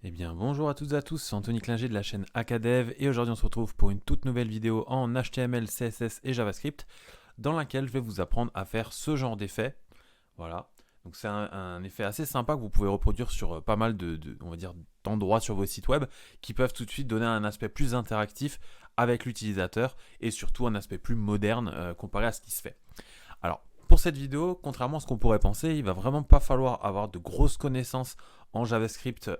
Eh bien bonjour à toutes et à tous, c'est Anthony Klinger de la chaîne Acadev et aujourd'hui on se retrouve pour une toute nouvelle vidéo en HTML, CSS et JavaScript dans laquelle je vais vous apprendre à faire ce genre d'effet. Voilà, donc c'est un effet assez sympa que vous pouvez reproduire sur pas mal on va dire, d'endroits sur vos sites web qui peuvent tout de suite donner un aspect plus interactif avec l'utilisateur et surtout un aspect plus moderne comparé à ce qui se fait. Alors, pour cette vidéo, contrairement à ce qu'on pourrait penser, il va vraiment pas falloir avoir de grosses connaissances en JavaScript,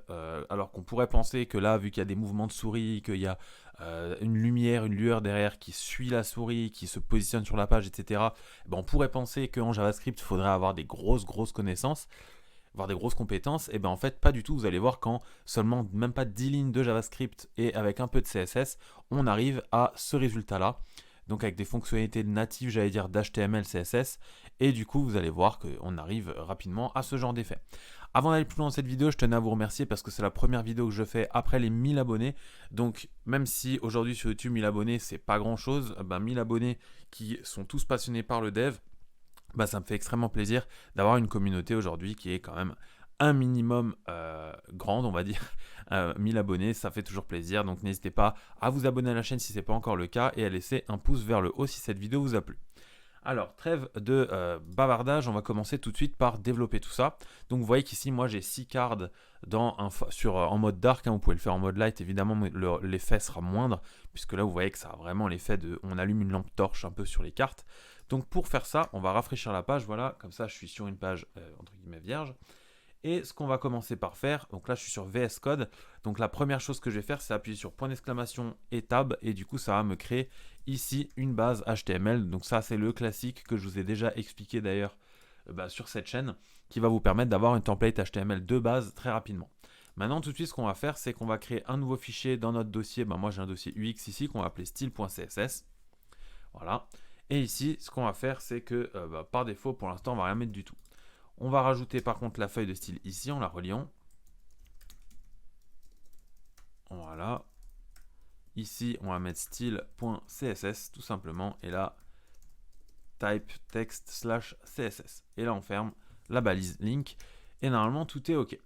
alors qu'on pourrait penser que là, vu qu'il y a des mouvements de souris, qu'il y a une lumière, une lueur derrière qui suit la souris, qui se positionne sur la page, etc., on pourrait penser qu'en JavaScript, il faudrait avoir des grosses connaissances, avoir des grosses compétences. Et bien en fait, pas du tout. Vous allez voir qu'en seulement même pas 10 lignes de JavaScript et avec un peu de CSS, on arrive à ce résultat-là. Donc avec des fonctionnalités natives, j'allais dire d'HTML, CSS, et du coup vous allez voir qu'on arrive rapidement à ce genre d'effet. Avant d'aller plus loin dans cette vidéo, je tenais à vous remercier parce que c'est la première vidéo que je fais après les 1000 abonnés. Donc même si aujourd'hui sur YouTube 1000 abonnés c'est pas grand chose, 1000 abonnés qui sont tous passionnés par le dev, ça me fait extrêmement plaisir d'avoir une communauté aujourd'hui qui est quand même un minimum grande, on va dire. 1000 abonnés, ça fait toujours plaisir, donc n'hésitez pas à vous abonner à la chaîne si ce n'est pas encore le cas et à laisser un pouce vers le haut si cette vidéo vous a plu. Alors, trêve de bavardage, on va commencer tout de suite par développer tout ça. Donc vous voyez qu'ici, moi j'ai 6 cards en mode dark, hein, vous pouvez le faire en mode light, évidemment mais l'effet sera moindre, puisque là vous voyez que ça a vraiment l'effet de, on allume une lampe torche un peu sur les cartes. Donc pour faire ça, on va rafraîchir la page, voilà, comme ça je suis sur une page entre guillemets vierge. Et ce qu'on va commencer par faire, donc là je suis sur VS Code, donc la première chose que je vais faire c'est appuyer sur point d'exclamation et tab et du coup ça va me créer ici une base HTML. Donc ça c'est le classique que je vous ai déjà expliqué d'ailleurs sur cette chaîne qui va vous permettre d'avoir une template HTML de base très rapidement. Maintenant tout de suite ce qu'on va faire c'est qu'on va créer un nouveau fichier dans notre dossier, moi j'ai un dossier UX ici qu'on va appeler style.css. Voilà, et ici ce qu'on va faire c'est que par défaut pour l'instant on va rien mettre du tout. On va rajouter par contre la feuille de style ici en la reliant. Voilà. Ici, on va mettre style.css tout simplement. Et là, type text /css. Et là, on ferme la balise link. Et normalement, tout est OK.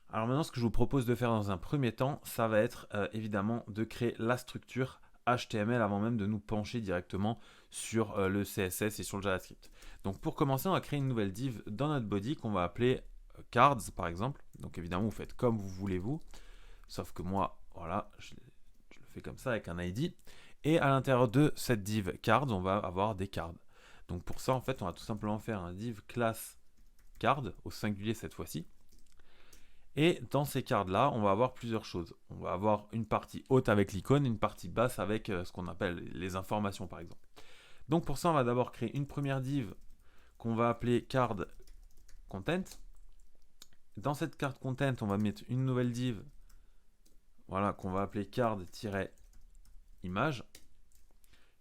Alors maintenant, ce que je vous propose de faire dans un premier temps, ça va être évidemment de créer la structure HTML avant même de nous pencher directement sur le CSS et sur le JavaScript. Donc pour commencer, on va créer une nouvelle div dans notre body qu'on va appeler cards par exemple. Donc évidemment, vous faites comme vous voulez vous. Sauf que moi, voilà, je le fais comme ça avec un ID. Et à l'intérieur de cette div cards, on va avoir des cards. Donc pour ça, en fait, on va tout simplement faire un div class card, au singulier cette fois-ci. Et dans ces cards-là, on va avoir plusieurs choses. On va avoir une partie haute avec l'icône, une partie basse avec ce qu'on appelle les informations par exemple. Donc pour ça, on va d'abord créer une première div qu'on va appeler card content. Dans cette card content, on va mettre une nouvelle div voilà, qu'on va appeler card-image.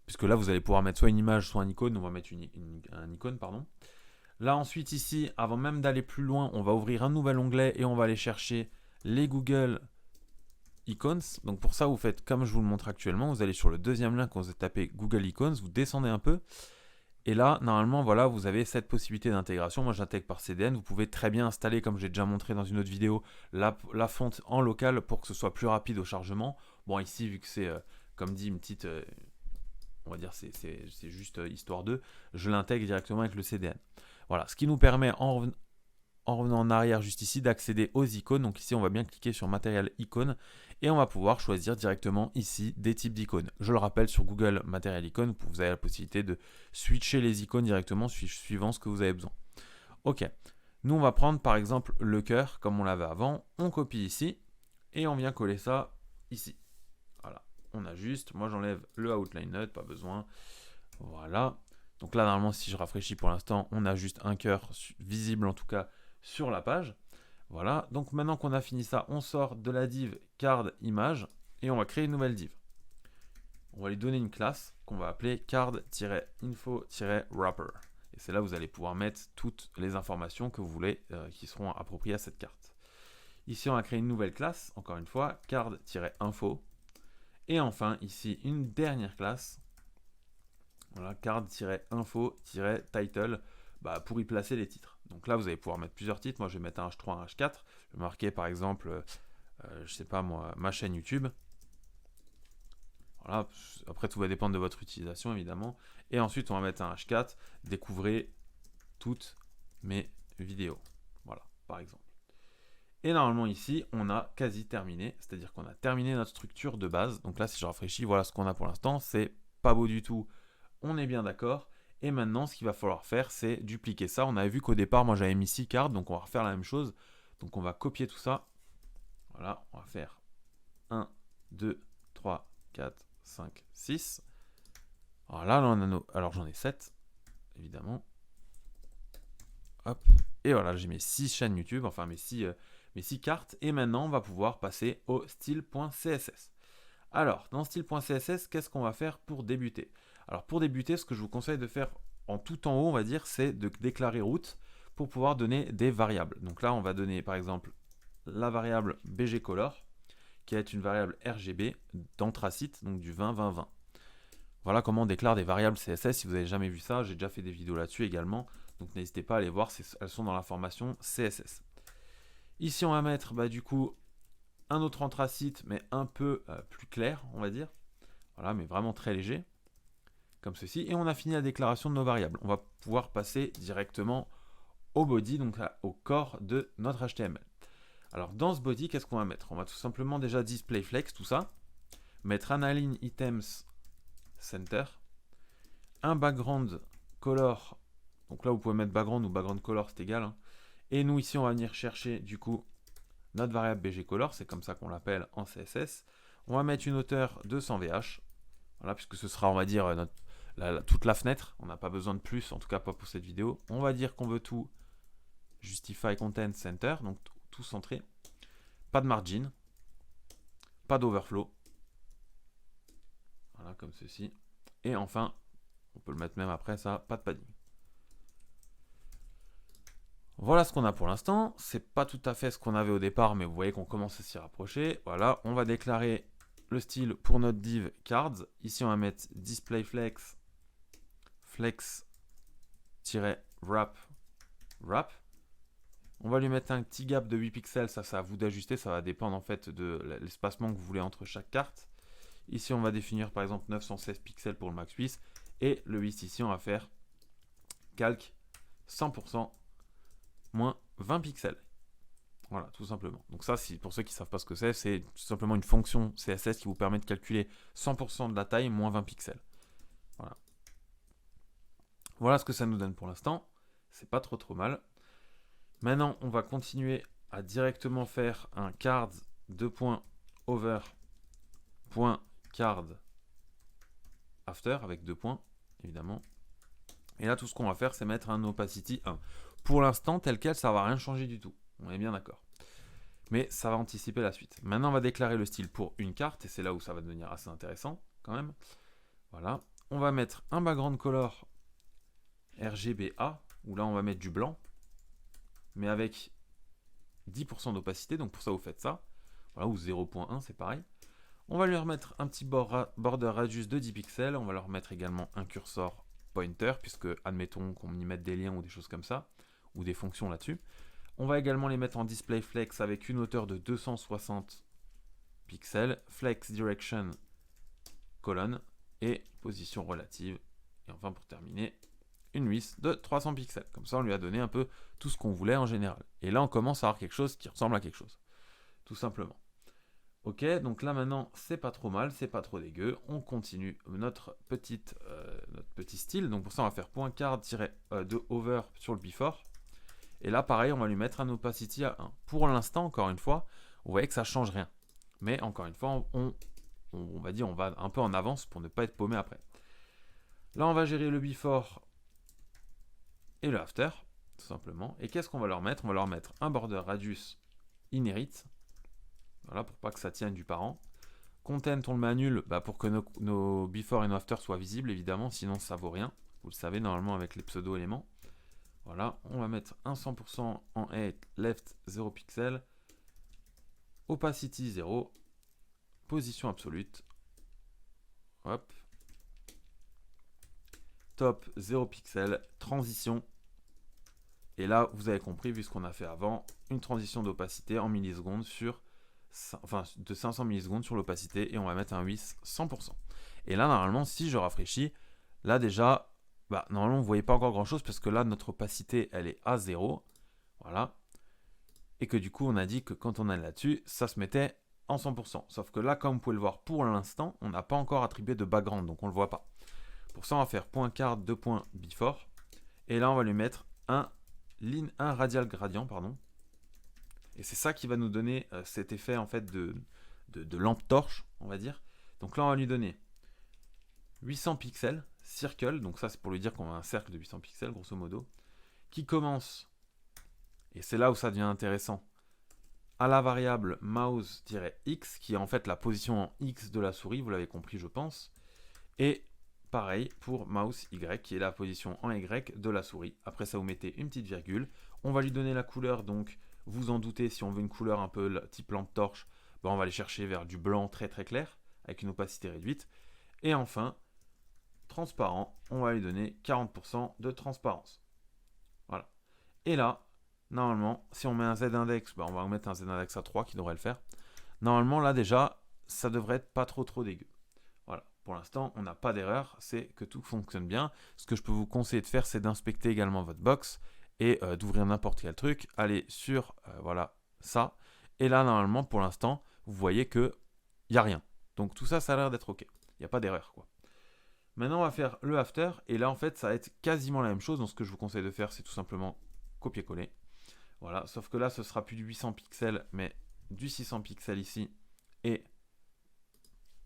Puisque là, vous allez pouvoir mettre soit une image, soit un icône. On va mettre un icône, pardon. Là ensuite ici, avant même d'aller plus loin, on va ouvrir un nouvel onglet et on va aller chercher les Google Icons. Donc pour ça, vous faites comme je vous le montre actuellement. Vous allez sur le deuxième lien quand vous tapez Google Icons, vous descendez un peu. Et là, normalement, voilà, vous avez cette possibilité d'intégration. Moi, j'intègre par CDN. Vous pouvez très bien installer, comme j'ai déjà montré dans une autre vidéo, la fonte en local pour que ce soit plus rapide au chargement. Bon, ici, vu que c'est, comme dit, une petite... on va dire c'est juste histoire d'eux, je l'intègre directement avec le CDN. Voilà, ce qui nous permet en revenant en arrière juste ici d'accéder aux icônes. Donc ici on va bien cliquer sur matériel icône et on va pouvoir choisir directement ici des types d'icônes. Je le rappelle, sur Google matériel icône, vous avez la possibilité de switcher les icônes directement suivant ce que vous avez besoin. Ok, nous on va prendre par exemple le cœur comme on l'avait avant, on copie ici et on vient coller ça ici. Voilà, on ajuste, moi j'enlève le outline node, pas besoin. Voilà, donc là normalement si je rafraîchis pour l'instant, on a juste un cœur visible en tout cas sur la page. Voilà, donc maintenant qu'on a fini ça, on sort de la div card image et on va créer une nouvelle div. On va lui donner une classe qu'on va appeler card-info-wrapper. Et c'est là où vous allez pouvoir mettre toutes les informations que vous voulez qui seront appropriées à cette carte. Ici, on va créer une nouvelle classe, encore une fois, card-info. Et enfin, ici, une dernière classe, voilà, card-info-title, pour y placer les titres. Donc là, vous allez pouvoir mettre plusieurs titres. Moi, je vais mettre un H3, un H4. Je vais marquer, par exemple, je sais pas moi, ma chaîne YouTube. Voilà, après tout va dépendre de votre utilisation évidemment. Et ensuite on va mettre un H4, découvrez toutes mes vidéos. Voilà, par exemple. Et normalement ici, on a quasi terminé, c'est-à-dire qu'on a terminé notre structure de base. Donc là, si je rafraîchis, voilà ce qu'on a pour l'instant. C'est pas beau du tout, on est bien d'accord. Et maintenant, ce qu'il va falloir faire, c'est dupliquer ça. On avait vu qu'au départ, moi j'avais mis 6 cartes, donc on va refaire la même chose. Donc on va copier tout ça. Voilà, on va faire 1, 2, 3, 4, 5, 6. Alors là, on a nos... Alors j'en ai 7, évidemment. Hop. Et voilà, j'ai mes 6 chaînes YouTube, enfin mes 6 cartes. Et maintenant, on va pouvoir passer au style.css. Alors, dans style.css, qu'est-ce qu'on va faire pour débuter? Alors, pour débuter, ce que je vous conseille de faire en tout en haut, on va dire, c'est de déclarer route pour pouvoir donner des variables. Donc là, on va donner, par exemple, la variable bgcolor, qui est une variable RGB d'anthracite, donc du 20-20-20. Voilà comment on déclare des variables CSS. Si vous n'avez jamais vu ça, j'ai déjà fait des vidéos là-dessus également. Donc n'hésitez pas à aller voir, elles sont dans la formation CSS. Ici, on va mettre du coup un autre anthracite, mais un peu plus clair, on va dire. Voilà, mais vraiment très léger, comme ceci. Et on a fini la déclaration de nos variables. On va pouvoir passer directement au body, donc au corps de notre HTML. Alors dans ce body, qu'est-ce qu'on va mettre? On va tout simplement déjà display flex, tout ça. Mettre un align items center. Un background color. Donc là, vous pouvez mettre background ou background color, c'est égal. Hein. Et nous, ici, on va venir chercher du coup notre variable bgcolor, c'est comme ça qu'on l'appelle en CSS. On va mettre une hauteur de 100 VH. Voilà, puisque ce sera, on va dire, toute la fenêtre. On n'a pas besoin de plus, en tout cas pas pour cette vidéo. On va dire qu'on veut tout justify content center, donc tout centré. Pas de margin, pas d'overflow. Voilà, comme ceci. Et enfin, on peut le mettre même après ça, pas de padding. Voilà ce qu'on a pour l'instant. C'est pas tout à fait ce qu'on avait au départ, mais vous voyez qu'on commence à s'y rapprocher. Voilà, on va déclarer le style pour notre div cards. Ici, on va mettre display flex, flex-wrap, wrap. On va lui mettre un petit gap de 8 pixels, ça c'est à vous d'ajuster, ça va dépendre en fait de l'espacement que vous voulez entre chaque carte. Ici, on va définir par exemple 916 pixels pour le max width. Et le width ici, on va faire calque 100%. moins 20 pixels. Voilà, tout simplement. Donc ça, pour ceux qui ne savent pas ce que c'est tout simplement une fonction CSS qui vous permet de calculer 100% de la taille moins 20 pixels. Voilà. Voilà ce que ça nous donne pour l'instant. C'est pas trop mal. Maintenant, on va continuer à directement faire un card over.card after avec 2 points, évidemment. Et là, tout ce qu'on va faire, c'est mettre un opacity 1. Pour l'instant, tel quel, ça ne va rien changer du tout. On est bien d'accord. Mais ça va anticiper la suite. Maintenant, on va déclarer le style pour une carte, et c'est là où ça va devenir assez intéressant, quand même. Voilà. On va mettre un background color RGBA, où là, on va mettre du blanc, mais avec 10% d'opacité, donc pour ça, vous faites ça. Voilà, ou 0.1, c'est pareil. On va lui remettre un petit border radius de 10 pixels. On va leur mettre également un cursor pointer, puisque, admettons qu'on y mette des liens ou des choses comme ça, ou des fonctions là-dessus. On va également les mettre en display flex avec une hauteur de 260 pixels, flex direction colonne et position relative. Et enfin pour terminer, une width de 300 pixels. Comme ça on lui a donné un peu tout ce qu'on voulait en général. Et là on commence à avoir quelque chose qui ressemble à quelque chose. Tout simplement. Ok, donc là maintenant c'est pas trop mal, c'est pas trop dégueu. On continue notre petit style. Donc pour ça on va faire .card-de over sur le before. Et là, pareil, on va lui mettre un opacity à 1. Pour l'instant, encore une fois, vous voyez que ça ne change rien. Mais encore une fois, on va dire, on va un peu en avance pour ne pas être paumé après. Là, on va gérer le before et le after, tout simplement. Et qu'est-ce qu'on va leur mettre? On va leur mettre un border radius inherit. Voilà, pour pas que ça tienne du parent. Content, on le met à nul pour que nos before et nos after soient visibles, évidemment, sinon ça vaut rien. Vous le savez, normalement, avec les pseudo-éléments. Voilà, on va mettre un 100% en left 0 pixel, opacity 0, position absolue, hop, top 0 pixel, transition, et là vous avez compris, vu ce qu'on a fait avant, une transition d'opacité en millisecondes sur de 500 millisecondes sur l'opacité et on va mettre un WIS 100%. Et là, normalement, si je rafraîchis, là déjà, normalement, vous ne voyez pas encore grand chose parce que là, notre opacité, elle est à 0. Voilà. Et que du coup, on a dit que quand on est là-dessus, ça se mettait en 100%. Sauf que là, comme vous pouvez le voir pour l'instant, on n'a pas encore attribué de background, donc on ne le voit pas. Pour ça, on va faire .card 2.before. Et là, on va lui mettre un radial gradient, pardon. Et c'est ça qui va nous donner cet effet en fait de lampe torche, on va dire. Donc là, on va lui donner 800 pixels, circle, donc ça c'est pour lui dire qu'on a un cercle de 800 pixels, grosso modo, qui commence, et c'est là où ça devient intéressant, à la variable mouse-x, qui est en fait la position en x de la souris, vous l'avez compris je pense, et pareil pour mouse y, qui est la position en y de la souris. Après ça, vous mettez une petite virgule, on va lui donner la couleur, donc vous en doutez, si on veut une couleur un peu type lampe torche, on va aller chercher vers du blanc très très clair, avec une opacité réduite, et enfin, transparent, on va lui donner 40% de transparence. Voilà. Et là, normalement, si on met un z-index, on va mettre un z-index à 3 qui devrait le faire. Normalement, là déjà, ça devrait être pas trop dégueu. Voilà. Pour l'instant, on n'a pas d'erreur, c'est que tout fonctionne bien. Ce que je peux vous conseiller de faire, c'est d'inspecter également votre box et d'ouvrir n'importe quel truc. Allez sur, voilà, ça. Et là, normalement, pour l'instant, vous voyez qu'il n'y a rien. Donc tout ça, ça a l'air d'être OK. Il n'y a pas d'erreur, quoi. Maintenant, on va faire le after. Et là, en fait, ça va être quasiment la même chose. Donc, ce que je vous conseille de faire, c'est tout simplement copier-coller. Voilà. Sauf que là, ce sera plus du 800 pixels, mais du 600 pixels ici et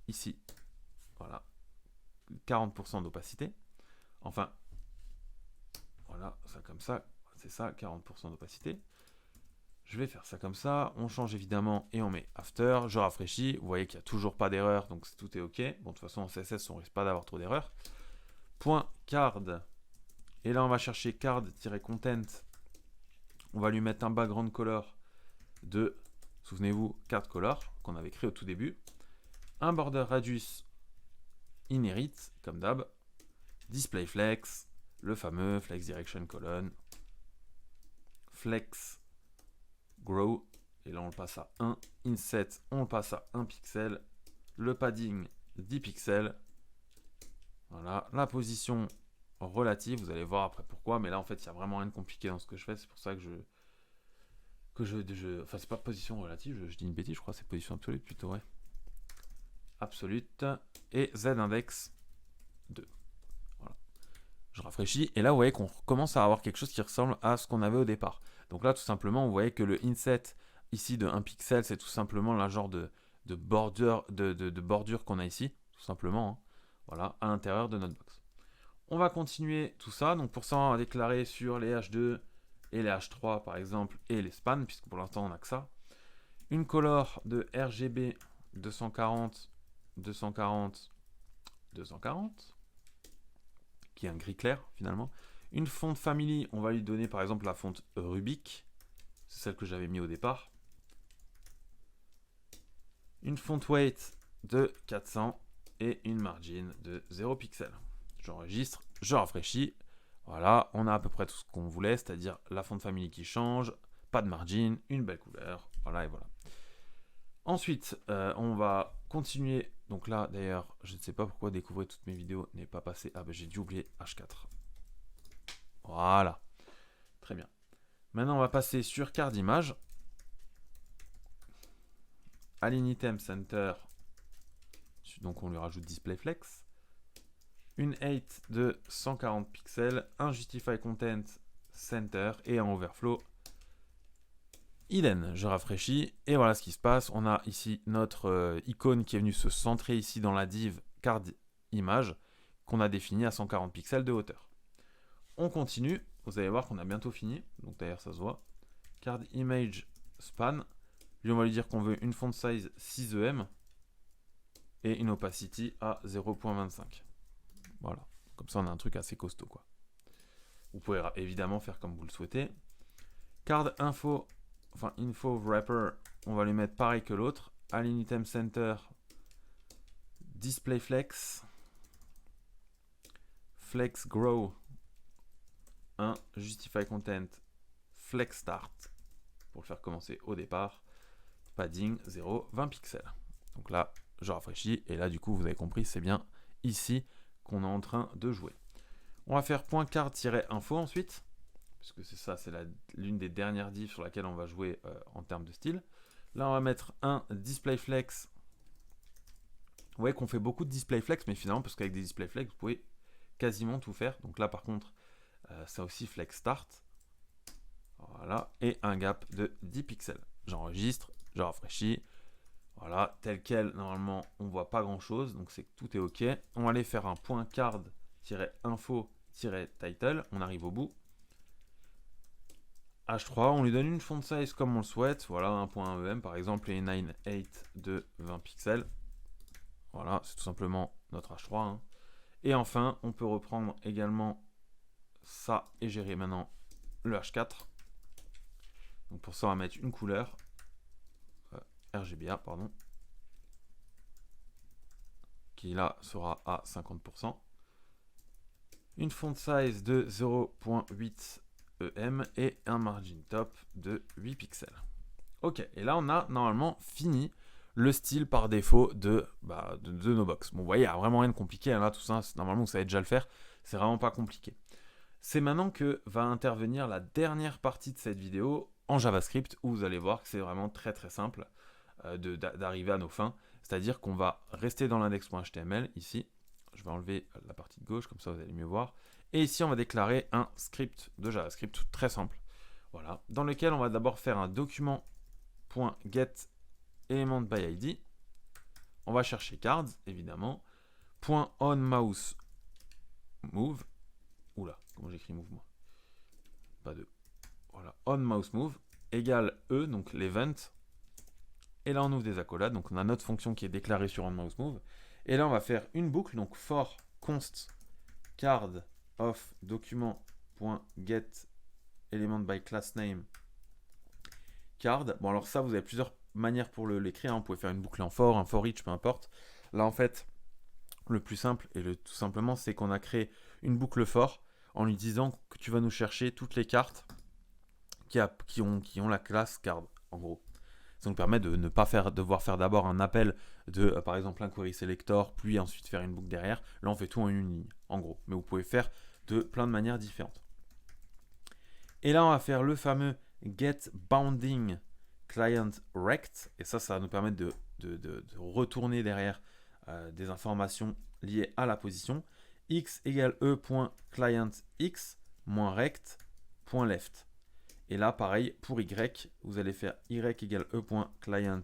ici. Voilà. 40% d'opacité. Enfin, voilà, ça comme ça. C'est ça, 40% d'opacité. Je vais faire ça comme ça. On change évidemment et on met after. Je rafraîchis. Vous voyez qu'il n'y a toujours pas d'erreur, donc tout est OK. Bon, de toute façon, en CSS, on ne risque pas d'avoir trop d'erreurs. .card. Et là, on va chercher card-content. On va lui mettre un background color de, souvenez-vous, card color qu'on avait créé au tout début. Un border radius inherit, comme d'hab. Display flex, le fameux flex direction colon. Flex grow, et là on le passe à 1. Inset, on le passe à 1 pixel. Le padding, 10 pixels. Voilà, la position relative, vous allez voir après pourquoi, mais là en fait il n'y a vraiment rien de compliqué dans ce que je fais, c'est pour ça que enfin c'est pas position relative, je dis une bêtise, je crois que c'est position absolue plutôt, ouais. Absolute, et z-index 2. Voilà. Je rafraîchis, et là vous voyez qu'on commence à avoir quelque chose qui ressemble à ce qu'on avait au départ. Donc là tout simplement vous voyez que le inset ici de 1 pixel, c'est tout simplement la genre de bordure qu'on a ici, tout simplement, hein. Voilà, à l'intérieur de notre box. On va continuer tout ça. Donc pour ça, on va déclarer sur les H2 et les H3 par exemple et les spans, puisque pour l'instant on n'a que ça. Une color de RGB 240, 240, 240, qui est un gris clair finalement. Une font family, on va lui donner par exemple la fonte Rubik, c'est celle que j'avais mis au départ. Une font weight de 400 et une margin de 0 pixel. J'enregistre, je rafraîchis. Voilà, on a à peu près tout ce qu'on voulait, c'est-à-dire la font family qui change, pas de margin, une belle couleur. Voilà et voilà. Ensuite, on va continuer. Donc là, d'ailleurs, je ne sais pas pourquoi découvrir toutes mes vidéos n'est pas passé. Ah ben j'ai dû oublier H4. Voilà. Très bien. Maintenant, on va passer sur card image. Align item center. Donc on lui rajoute display flex. Une 8 de 140 pixels, un justify content center et un overflow hidden. Je rafraîchis et voilà ce qui se passe. On a ici notre icône qui est venue se centrer ici dans la div card image qu'on a définie à 140 pixels de hauteur. On continue. Vous allez voir qu'on a bientôt fini. Donc d'ailleurs ça se voit. Card image span. Lui on va lui dire qu'on veut une font size 6EM et une opacity à 0.25. Voilà, comme ça on a un truc assez costaud quoi. Vous pouvez évidemment faire comme vous le souhaitez. Card info, enfin info wrapper, on va lui mettre pareil que l'autre. Align item center, display flex, flex grow, 1, justify content, flex start, pour le faire commencer au départ. padding 0, 20 pixels. Donc là, je rafraîchis, et là, du coup, vous avez compris, c'est bien ici qu'on est en train de jouer. On va faire .card-info ensuite, puisque c'est ça, c'est l'une des dernières diffs sur laquelle on va jouer en termes de style. Là, on va mettre un displayFlex. Vous voyez qu'on fait beaucoup de displayFlex, mais finalement, parce qu'avec des displayFlex, vous pouvez quasiment tout faire. Donc là, par contre, ça aussi flex start. Voilà, et un gap de 10 pixels. J'enregistre, je rafraîchis. Voilà, tel quel, normalement, on ne voit pas grand-chose, donc c'est que tout est OK. On va aller faire un .card-info-title. On arrive au bout. H3, on lui donne une font size comme on le souhaite. Voilà, un .em par exemple, et 9.8 de 20 pixels. Voilà, c'est tout simplement notre H3. Hein. Et enfin, on peut reprendre également ça et gérer maintenant le H4. Donc pour ça, on va mettre une couleur, RGBA, pardon, qui là sera à 50%. Une font size de 0.8 EM et un margin top de 8 pixels. Ok, et là on a normalement fini le style par défaut de nos box. Bon, vous voyez, il n'y a vraiment rien de compliqué. Hein, là, tout ça, normalement, vous savez déjà le faire. C'est vraiment pas compliqué. C'est maintenant que va intervenir la dernière partie de cette vidéo en JavaScript, où vous allez voir que c'est vraiment très très simple d'arriver à nos fins. C'est-à-dire qu'on va rester dans l'index.html, ici. Je vais enlever la partie de gauche, comme ça vous allez mieux voir. Et ici, on va déclarer un script de JavaScript très simple. Voilà, dans lequel on va d'abord faire un document.get element by id. On va chercher cards, évidemment. .onMouseMove. Oula, comment j'écris move moi? Pas de. Voilà, onMouseMove égale E, donc l'event. Et là, on ouvre des accolades. Donc, on a notre fonction qui est déclarée sur onMouseMove. Et là, on va faire une boucle. Donc, for const card of document.get element by class name card. Bon, alors ça, vous avez plusieurs manière pour l'écrire, hein. Vous pouvez faire une boucle en for, un for each, peu importe. Là en fait, le plus simple et tout simplement, c'est qu'on a créé une boucle for en lui disant que tu vas nous chercher toutes les cartes qui ont la classe card, en gros. Ça nous permet de ne pas devoir faire d'abord un appel de, par exemple, un query selector, puis ensuite faire une boucle derrière. Là, on fait tout en une ligne, en gros. Mais vous pouvez faire de plein de manières différentes. Et là, on va faire le fameux get bounding client rect, et ça va nous permettre de retourner derrière des informations liées à la position. X égale e.client x moins rect.left. Et là, pareil, pour y, vous allez faire y égale e.client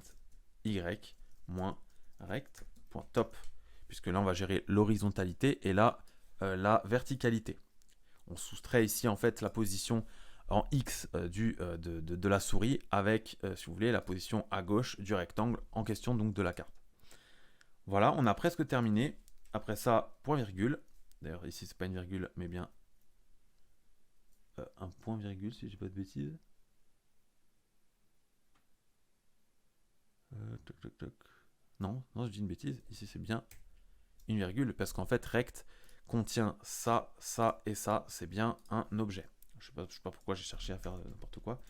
y moins rect.top, puisque là, on va gérer l'horizontalité et là, la verticalité. On soustrait ici, en fait, la position en X de la souris avec, si vous voulez, la position à gauche du rectangle en question donc de la carte. Voilà, on a presque terminé. Après ça, point virgule. D'ailleurs, ici, c'est pas une virgule, mais bien un point virgule, si j'ai pas de bêtises. Toc, toc, toc. Non, je dis une bêtise. Ici, c'est bien une virgule, parce qu'en fait, rect contient ça, ça et ça. C'est bien un objet. Je sais pas pourquoi j'ai cherché à faire n'importe quoi.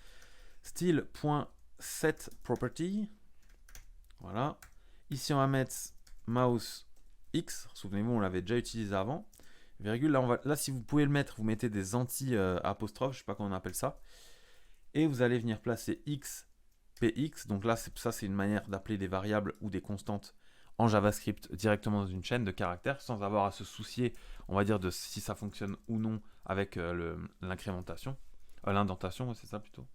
Style.setProperty. Voilà. Ici, on va mettre mouse x. Souvenez-vous, on l'avait déjà utilisé avant. Virgule. Là, si vous pouvez le mettre, vous mettez des anti-apostrophes. Je sais pas comment on appelle ça. Et vous allez venir placer x, px. Donc là, ça, c'est une manière d'appeler des variables ou des constantes en JavaScript directement dans une chaîne de caractères sans avoir à se soucier, on va dire, de si ça fonctionne ou non avec l'incrémentation, l'indentation, c'est ça plutôt.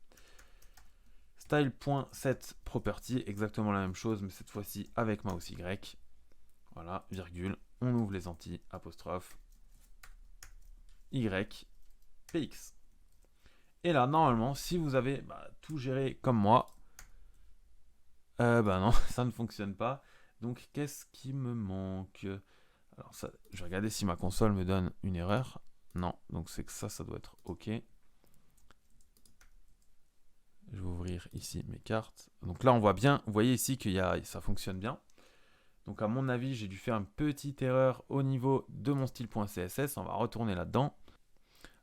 Style.setProperty, exactement la même chose, mais cette fois-ci avec mouse Y. Voilà, virgule, on ouvre les anti-apostrophes, Y, PX. Et là, normalement, si vous avez tout géré comme moi, non, ça ne fonctionne pas. Donc, qu'est-ce qui me manque? Alors, ça, je vais regarder si ma console me donne une erreur. Non, donc c'est que ça doit être OK. Je vais ouvrir ici mes cartes. Donc là, on voit bien, vous voyez ici que ça fonctionne bien. Donc à mon avis, j'ai dû faire une petite erreur au niveau de mon style.css. On va retourner là-dedans.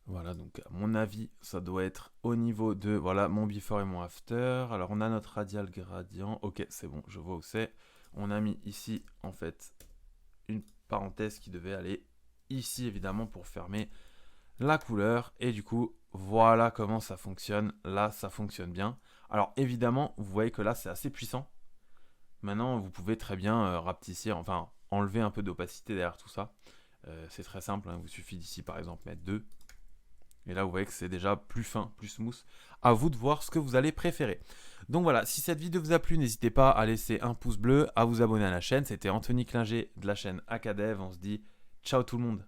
Voilà, donc à mon avis, ça doit être au niveau de, voilà, mon before et mon after. Alors on a notre radial gradient. Ok, c'est bon, je vois où c'est. On a mis ici, en fait, une parenthèse qui devait aller ici, évidemment, pour fermer la couleur. Et du coup, voilà comment ça fonctionne. Là, ça fonctionne bien. Alors évidemment, vous voyez que là, c'est assez puissant. Maintenant, vous pouvez très bien rapetisser, enfin, enlever un peu d'opacité derrière tout ça. C'est très simple, hein. Il vous suffit d'ici, par exemple, mettre 2. Et là, vous voyez que c'est déjà plus fin, plus smooth. À vous de voir ce que vous allez préférer. Donc voilà, si cette vidéo vous a plu, n'hésitez pas à laisser un pouce bleu, à vous abonner à la chaîne. C'était Anthony Klinger de la chaîne Acadev. On se dit ciao tout le monde.